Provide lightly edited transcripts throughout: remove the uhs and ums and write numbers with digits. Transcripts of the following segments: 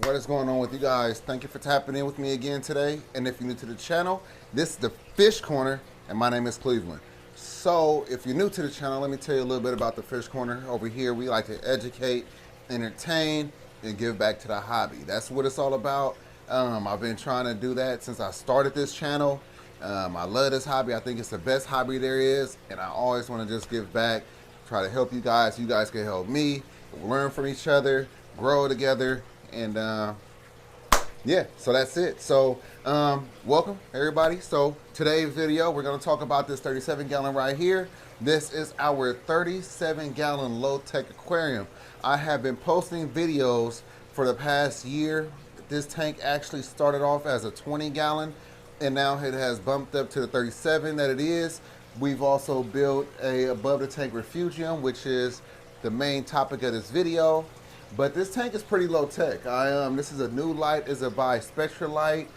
What is going on with you guys? Thank you for tapping in with me again today. And if you're new to the channel, this is the Fish Corner, and my name is Cleveland. So if you're new to the channel, let me tell you a little bit about the Fish Corner. Over here, we like to educate, entertain, and give back to the hobby. That's what it's all about. I've been trying to do that since I started this channel. I love this hobby. I think it's the best hobby there is, and I always want to just give back, try to help you guys. You guys can help me, learn from each other, grow together, and yeah, so that's it. So welcome everybody. So today's video, we're going to talk about this 37 gallon right here. This is our 37 gallon low-tech aquarium. I have been posting videos for the past year. This tank actually started off as a 20 gallon, and now it has bumped up to the 37 that it is. We've also built a above the tank refugium, which is the main topic of this video. But this tank is pretty low tech. This is a new light. It's a bi-spectral light.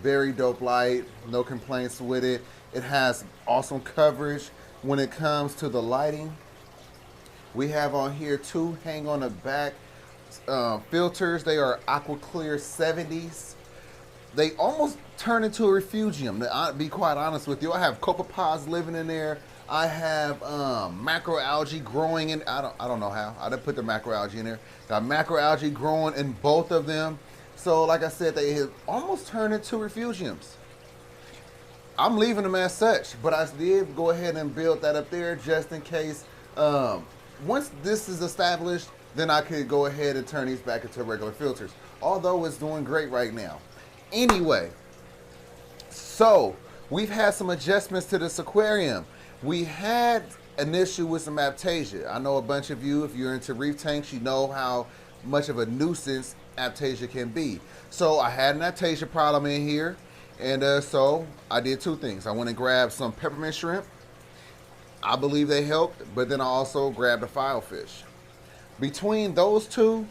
Very dope light. No complaints with it. It has awesome coverage when it comes to the lighting. We have on here two hang on the back filters. They are Aqua Clear 70s. They almost turn into a refugium, to be quite honest with you. I have copepods living in there. I have macroalgae growing in. I don't know how. I didn't put the macroalgae in there. Got macroalgae growing in both of them. So like I said, they have almost turned into refugiums. I'm leaving them as such, but I did go ahead and build that up there just in case. Once this is established, then I could go ahead and turn these back into regular filters. Although it's doing great right now. Anyway, so we've had some adjustments to this aquarium. We had an issue with some Aiptasia. I know a bunch of you, if you're into reef tanks, you know how much of a nuisance Aiptasia can be. So I had an Aiptasia problem in here, and so I did two things. I went and grabbed some peppermint shrimp. I believe they helped, but then I also grabbed a filefish. Between those two,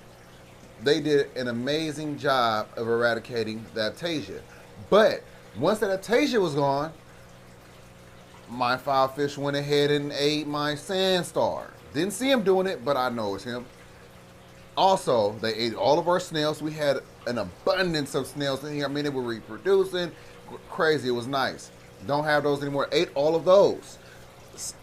they did an amazing job of eradicating the Aiptasia. But once that Aiptasia was gone, my filefish went ahead and ate my sandstar. Didn't see him doing it, but I know it's him. Also, they ate all of our snails. We had an abundance of snails in here. I mean, they were reproducing. Crazy, it was nice. Don't have those anymore. Ate all of those.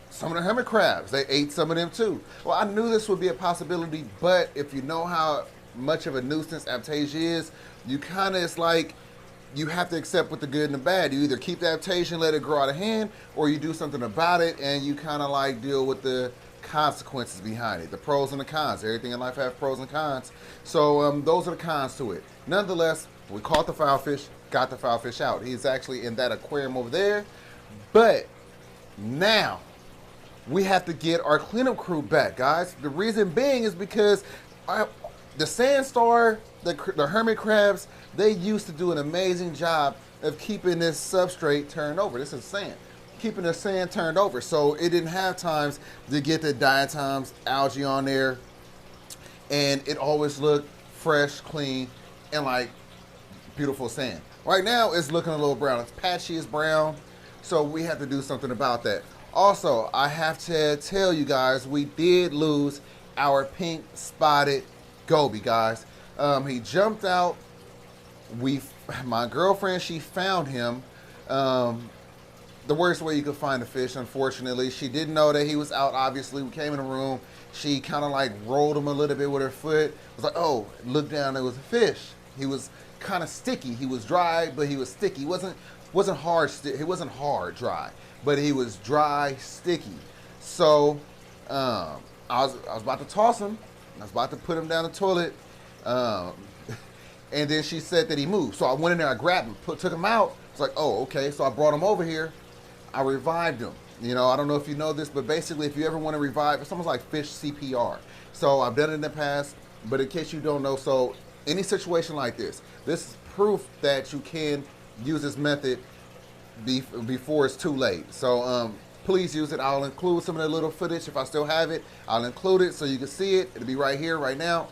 Some of the hermit crabs, they ate some of them too. Well, I knew this would be a possibility, but if you know how much of a nuisance Aiptasia is, you kind of, it's like, you have to accept with the good and the bad. You either keep the Aiptasia and let it grow out of hand, or you do something about it and you kind of like deal with the consequences behind it. The pros and the cons. Everything in life has pros and cons. So those are the cons to it. Nonetheless, we caught the filefish, got the filefish out. He's actually in that aquarium over there. But now we have to get our cleanup crew back, guys. The reason being is because the sandstar, the hermit crabs, they used to do an amazing job of keeping this substrate turned over. This is sand. Keeping the sand turned over. So it didn't have times to get the diatoms, algae on there. And it always looked fresh, clean, and like beautiful sand. Right now, it's looking a little brown. It's patchy, it's brown. So we have to do something about that. Also, I have to tell you guys, we did lose our pink spotted goby, guys. He jumped out. My girlfriend, she found him the worst way you could find a fish, unfortunately. She didn't know that he was out, obviously. We came in the room. She kind of like rolled him a little bit with her foot. Was like, oh, look down, there was a fish. He was kind of sticky. He was dry, but he was sticky. He wasn't hard dry, but he was dry, sticky. So I was about to toss him. I was about to put him down the toilet. And then she said that he moved. So I went in there, I grabbed him, took him out. It's like, oh, okay. So I brought him over here. I revived him. You know, I don't know if you know this, but basically if you ever want to revive, it's almost like fish CPR. So I've done it in the past, but in case you don't know, so any situation like this is proof that you can use this method before it's too late. So please use it. I'll include some of the little footage if I still have it. I'll include it so you can see it. It'll be right here, right now.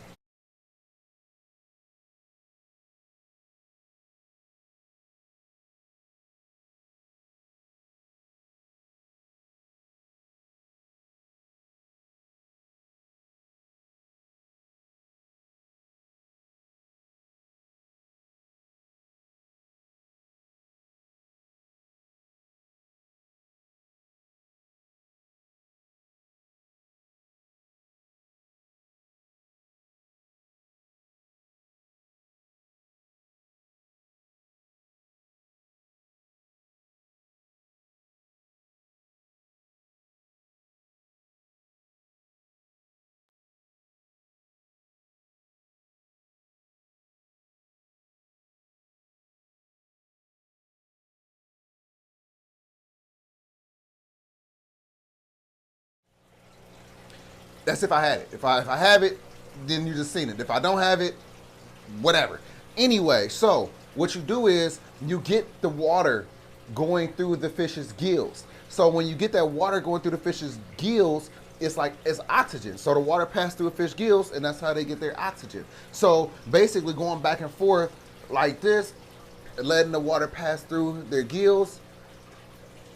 That's if I had it. If I have it, then you just seen it. If I don't have it, whatever. Anyway, so what you do is you get the water going through the fish's gills. So when you get that water going through the fish's gills, it's like it's oxygen. So the water passes through a fish gills, and that's how they get their oxygen. So basically going back and forth like this, letting the water pass through their gills,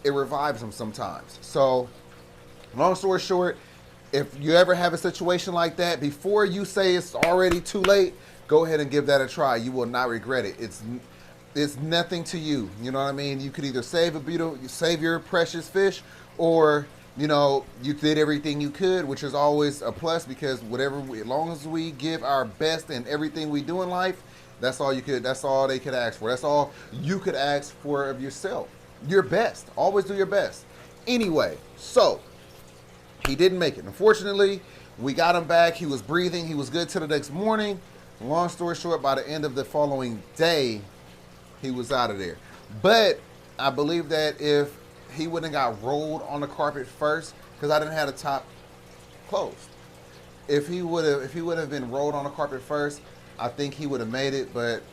it revives them sometimes. So long story short, if you ever have a situation like that, before you say it's already too late, go ahead and give that a try. You will not regret it. It's nothing to you. You know what I mean? You could either save your precious fish, or you know, you did everything you could, which is always a plus, because as long as we give our best in everything we do in life, that's all they could ask for. That's all you could ask for of yourself. Your best. Always do your best. Anyway, so he didn't make it. Unfortunately, we got him back. He was breathing. He was good till the next morning. Long story short, by the end of the following day, he was out of there. But I believe that if he wouldn't have got rolled on the carpet first, because I didn't have the top closed. If he would have been rolled on the carpet first, I think he would have made it. But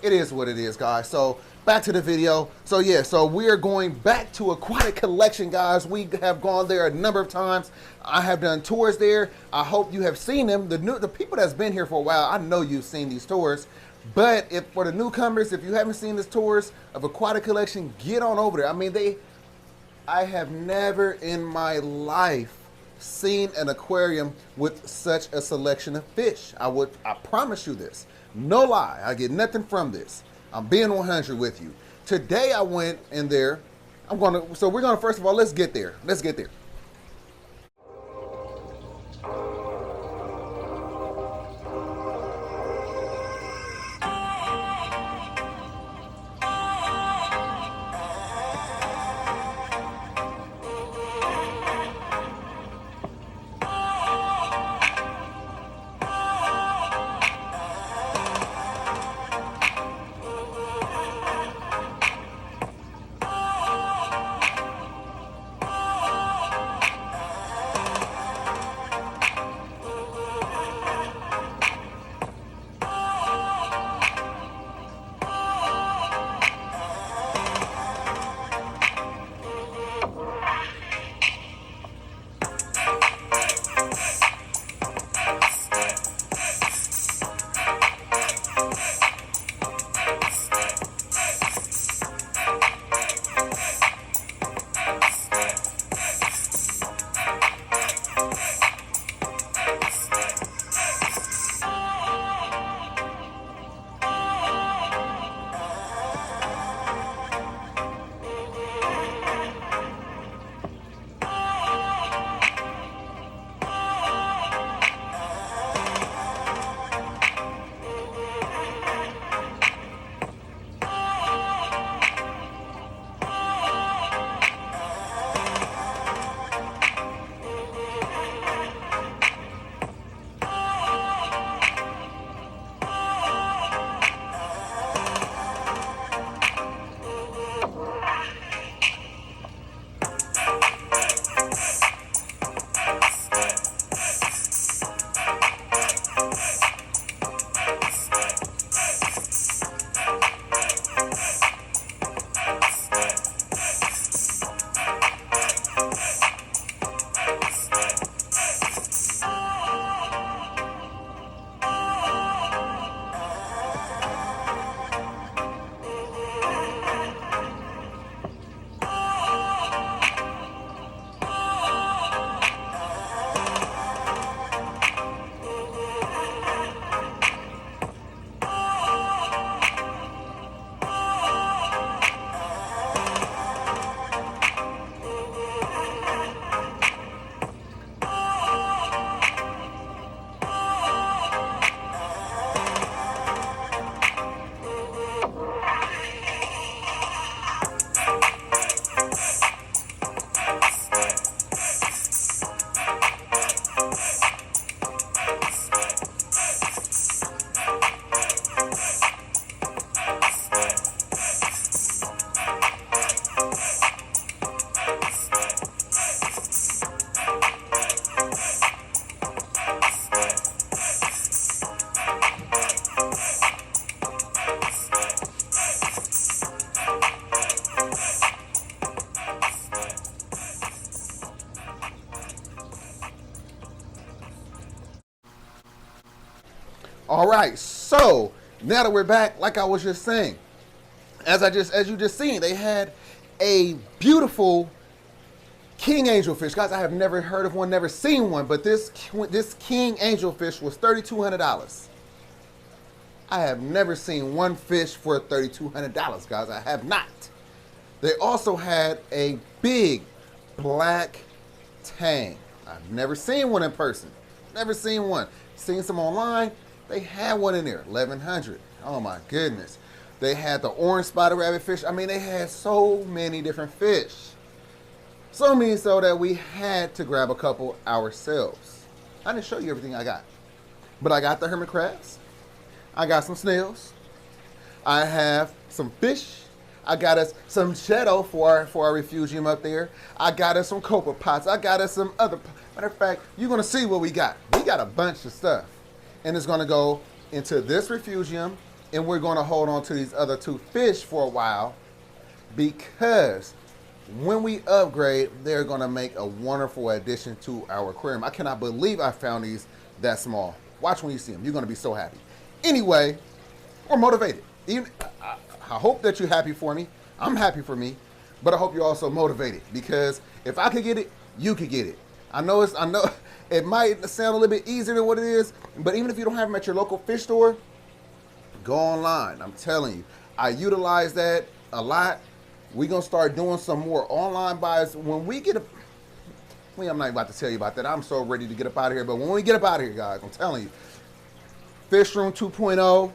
it is what it is, guys. So back to the video. So yeah, so we are going back to Aquatic Collection, guys. We have gone there a number of times. I have done tours there. I hope you have seen them. The people that's been here for a while, I know you've seen these tours. But for the newcomers, if you haven't seen these tours of Aquatic Collection, get on over there. I mean, I have never in my life seen an aquarium with such a selection of fish. I promise you this. No lie. I get nothing from this. I'm being 100 with you. Today I went in there. So we're gonna, first of all, let's get there. Let's get there. All right, so now that we're back, like I was just saying, as you just seen, they had a beautiful king angelfish. Guys, I have never heard of one, never seen one, but this king angelfish was $3,200. I have never seen one fish for $3,200, guys. I have not. They also had a big black tang. I've never seen one in person. Never seen one. Seen some online. They had one in there, $1,100. Oh my goodness. They had the orange spotted rabbitfish. I mean, they had so many different fish. So many so that we had to grab a couple ourselves. I didn't show you everything I got. But I got the hermit crabs. I got some snails. I have some fish. I got us some Cheeto for our refugium up there. I got us some copper pots. I got us some other. Matter of fact, you're going to see what we got. We got a bunch of stuff. And it's going to go into this refugium. And we're going to hold on to these other two fish for a while. Because when we upgrade, they're going to make a wonderful addition to our aquarium. I cannot believe I found these that small. Watch when you see them. You're going to be so happy. Anyway, we're motivated. I hope that you're happy for me. I'm happy for me, but I hope you're also motivated, because if I could get it, you could get it. I know it might sound a little bit easier than what it is, but even if you don't have them at your local fish store, go online. I'm telling you, I utilize that a lot. We're gonna start doing some more online buys when we get I'm not about to tell you about that. I'm so ready to get up out of here, but when we get up out of here, guys, I'm telling you, Fish Room 2.0.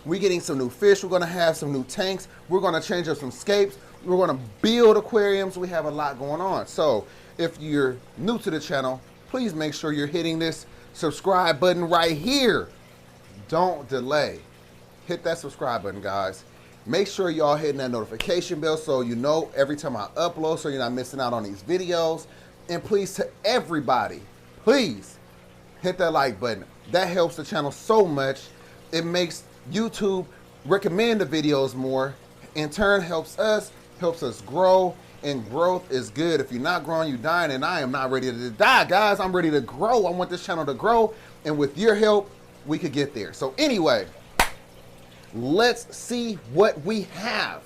We're getting some new fish. We're going to have some new tanks. We're going to change up some scapes. We're going to build aquariums. We have a lot going on. So if you're new to the channel, please make sure you're hitting this subscribe button right here. Don't delay. Hit that subscribe button, guys. Make sure y'all hitting that notification bell so you know every time I upload, so you're not missing out on these videos. And please, to everybody, please hit that like button. That helps the channel so much. It makes YouTube recommend the videos more. In turn, helps us grow, and growth is good. If you're not growing, you're dying, and I am not ready to die, guys. I'm ready to grow. I want this channel to grow, and with your help, we could get there. So anyway, let's see what we have.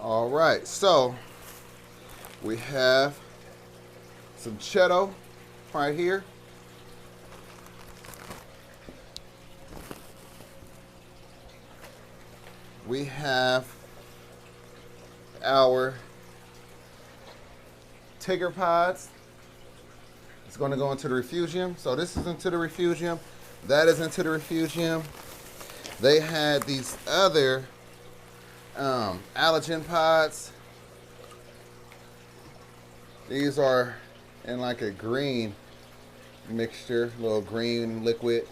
All right, so we have some Cheeto right here. We have our Tigger pods. It's going to go into the refugium. So this is into the refugium. That is into the refugium. They had these other allergen pods. These are in like a green mixture, little green liquid.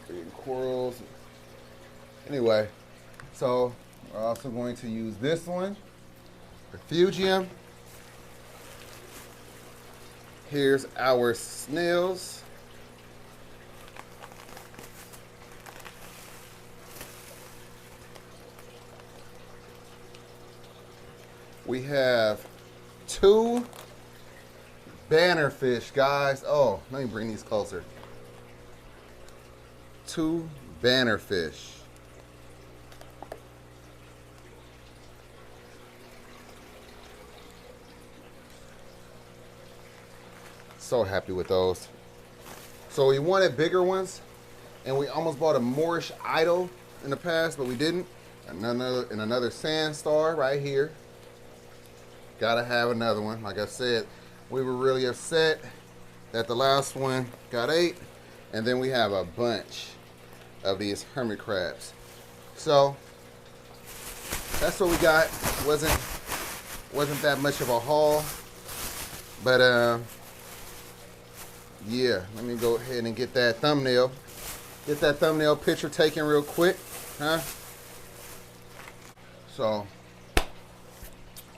Green corals. Anyway, so we're also going to use this one, Refugium. Here's our snails. We have two bannerfish, guys. Oh, let me bring these closer. Two bannerfish. So happy with those. So we wanted bigger ones, and we almost bought a Moorish idol in the past, but we didn't. Another sand star right here. Gotta have another one. Like I said, we were really upset that the last one got 8, and then we have a bunch of these hermit crabs. So that's what we got. Wasn't that much of a haul, but yeah, let me go ahead and get that thumbnail picture taken real quick, huh? So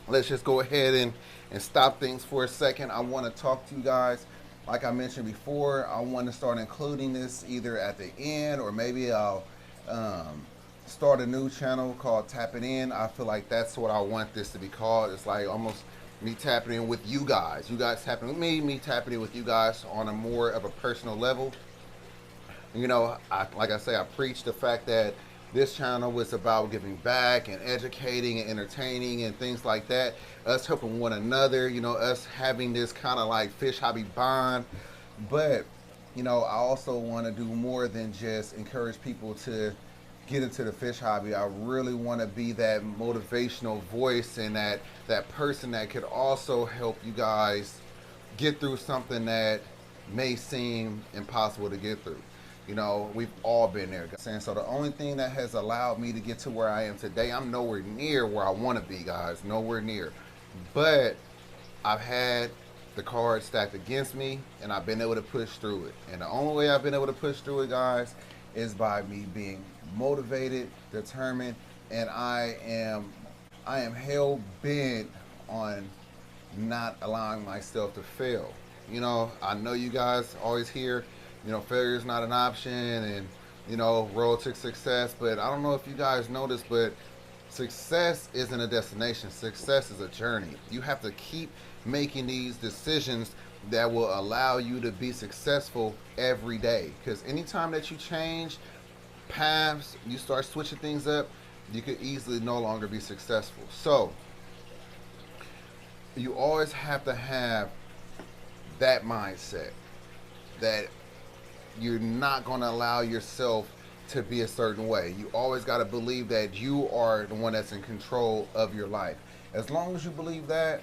let's just go ahead and stop things for a second. I want to talk to you guys. Like I mentioned before, I want to start including this either at the end, or maybe I'll start a new channel called Tap It In. I feel like that's what I want this to be called. It's like almost me tapping in with you guys. You guys tapping with me tapping in with you guys on a more of a personal level. You know, like I say, I preach the fact that this channel was about giving back and educating and entertaining and things like that. Us helping one another, you know, us having this kind of like fish hobby bond. But, you know, I also want to do more than just encourage people to get into the fish hobby. I really want to be that motivational voice and that person that could also help you guys get through something that may seem impossible to get through. You know, we've all been there. So the only thing that has allowed me to get to where I am today, I'm nowhere near where I want to be, guys. Nowhere near. But I've had the cards stacked against me, and I've been able to push through it. And the only way I've been able to push through it, guys, is by me being motivated, determined, and I am hell bent on not allowing myself to fail. You know, I know you guys always hear, you know, failure is not an option, and, you know, road to success. But I don't know if you guys know this, but success isn't a destination. Success is a journey. You have to keep making these decisions that will allow you to be successful every day. Because anytime that you change paths, you start switching things up, you could easily no longer be successful. So you always have to have that mindset that you're not going to allow yourself to be a certain way. You always got to believe that you are the one that's in control of your life. As long as you believe that,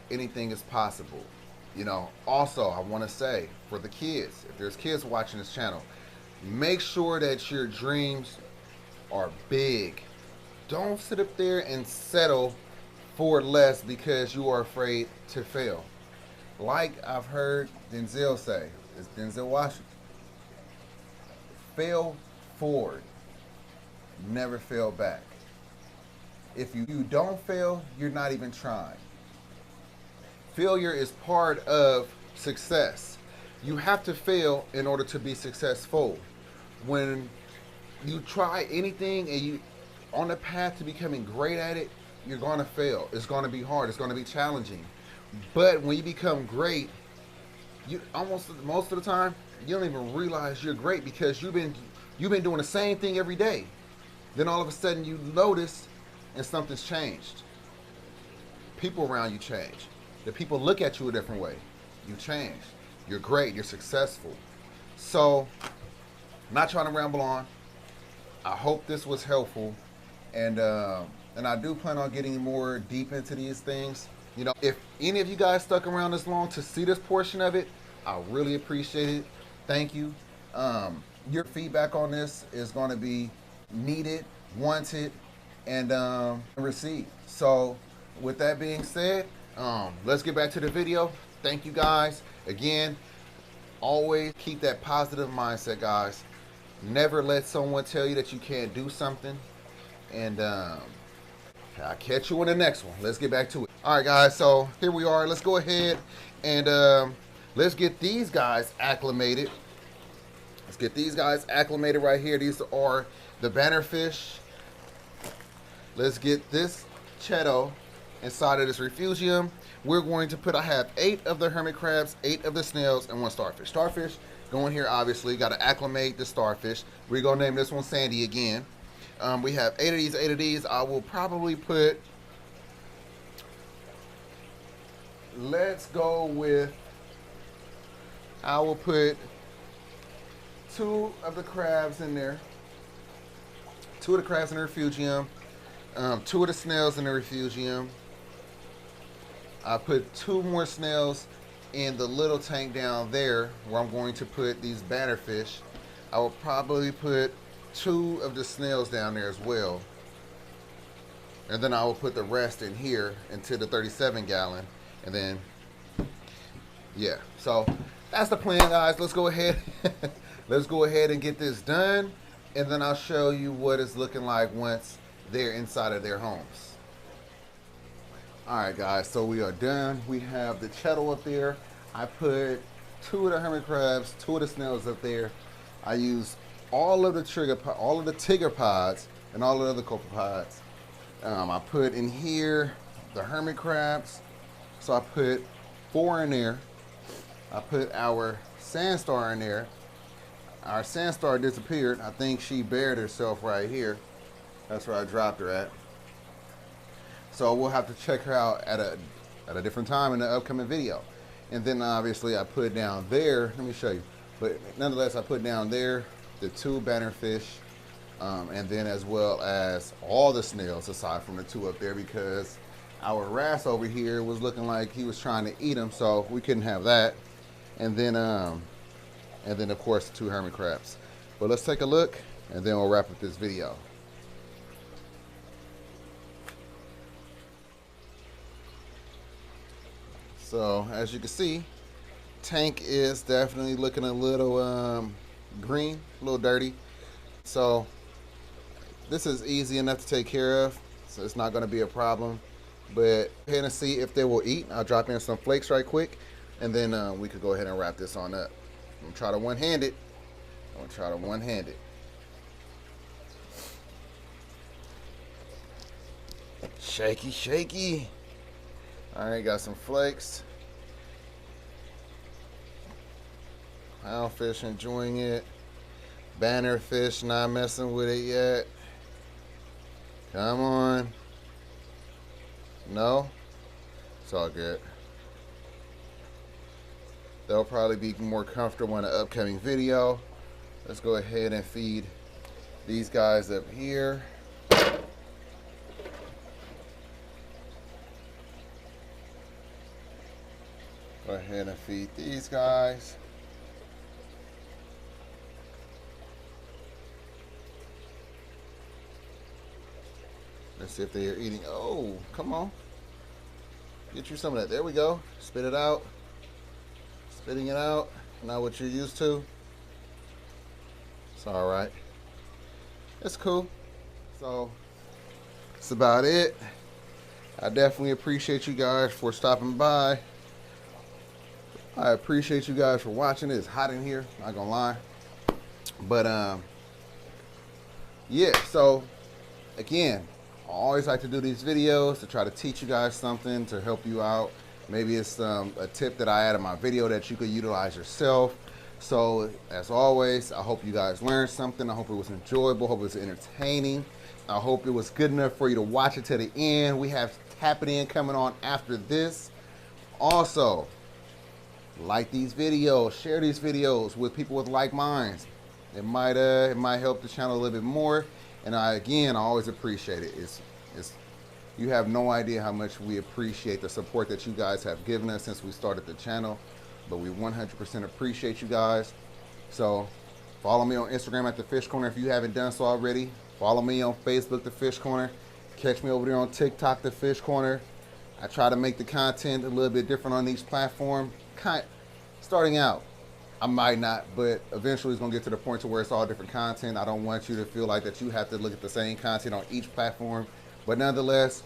anything is possible. You know, also, I want to say for the kids, if there's kids watching this channel, make sure that your dreams are big. Don't sit up there and settle for less because you are afraid to fail. Like I've heard Denzel say, it's Denzel Washington, fail forward, never fail back. If you don't fail, you're not even trying. Failure is part of success. You have to fail in order to be successful. When you try anything and you on the path to becoming great at it, you're going to fail. It's going to be hard. It's going to be challenging. But when you become great, you almost most of the time you don't even realize you're great because you've been doing the same thing every day. Then all of a sudden you notice and something's changed. People around you change. The people look at you a different way. You changed. You're great. You're successful. So, not trying to ramble on. I hope this was helpful, and I do plan on getting more deep into these things. You know, if any of you guys stuck around this long to see this portion of it, I really appreciate it. Thank you. Your feedback on this is going to be needed, wanted, and received. So, with that being said, let's get back to the video. Thank you guys. Again, always keep that positive mindset, guys. Never let someone tell you that you can't do something. And I'll catch you in the next one. Let's get back to it. All right, guys, so here we are. Let's go ahead and let's get these guys acclimated. Let's get these guys acclimated right here. These are the bannerfish. Let's get this Cheto inside of this refugium. We're going to put, I have 8 of the hermit crabs, 8 of the snails, and 1 starfish. Starfish going here, obviously. Got to acclimate the starfish. We're going to name this one Sandy again. We have 8 of these, 8 of these. I will probably put, let's go with, I will put 2 of the crabs in there. 2 of the crabs in the refugium. 2 of the snails in the refugium. I put 2 more snails in the little tank down there where I'm going to put these bannerfish. I will probably put 2 of the snails down there as well. And then I will put the rest in here into the 37 gallon. And then, yeah. So that's the plan, guys. Let's go ahead. Let's go ahead and get this done. And then I'll show you what it's looking like once they're inside of their homes. Alright, guys, so we are done. We have the Cheto up there. I put 2 of the hermit crabs, 2 of the snails up there. I used all of the tiger pods and all of the other copepods. I put in here the hermit crabs. So I put 4 in there. I put our sand star in there. our sand star disappeared. I think she buried herself right here. That's where I dropped her at. So we'll have to check her out at a different time in the upcoming video. And then obviously I put down there, let me show you. But nonetheless, I put down there the 2 bannerfish, and then as well as all the snails aside from the 2 up there, because our wrasse over here was looking like he was trying to eat them, so we couldn't have that. And then of course the 2 hermit crabs. But let's take a look, and then we'll wrap up this video. So as you can see, tank is definitely looking a little green, a little dirty. So this is easy enough to take care of, so it's not going to be a problem. But go ahead and see if they will eat. I'll drop in some flakes right quick, and then we could go ahead and wrap this on up. I'm gonna try to one-hand it. Shaky, shaky. All right, got some flakes. Clownfish enjoying it. Bannerfish not messing with it yet. Come on. No? It's all good. They'll probably be more comfortable in an upcoming video. Let's go ahead and feed these guys up here. Go ahead and feed these guys. Let's see if they are eating. Oh, come on. Get you some of that. There we go. Spit it out. Spitting it out. Not what you're used to. It's all right. It's cool. So, that's about it. I definitely appreciate you guys for stopping by. I appreciate you guys for watching. It's hot in here, not gonna lie. But yeah, so again, I always like to do these videos to try to teach you guys something, to help you out. Maybe it's a tip that I add in my video that you could utilize yourself. So as always, I hope you guys learned something. I hope it was enjoyable. I hope it was entertaining. I hope it was good enough for you to watch it to the end. We have Tap It In coming on after this. Also, like these videos, share these videos with people with like minds. It might help the channel a little bit more. And again, I always appreciate it. You have no idea how much we appreciate the support that you guys have given us since we started the channel. But we 100% appreciate you guys. So follow me on Instagram at The Fish Corner if you haven't done so already. Follow me on Facebook, The Fish Corner. Catch me over there on TikTok, The Fish Corner. I try to make the content a little bit different on each platform. Starting out, I might not, but eventually it's gonna get to the point to where it's all different content. I don't want you to feel like that you have to look at the same content on each platform. But nonetheless,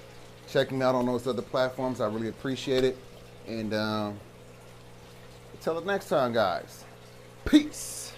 check me out on those other platforms. I really appreciate it. And until the next time, guys, peace.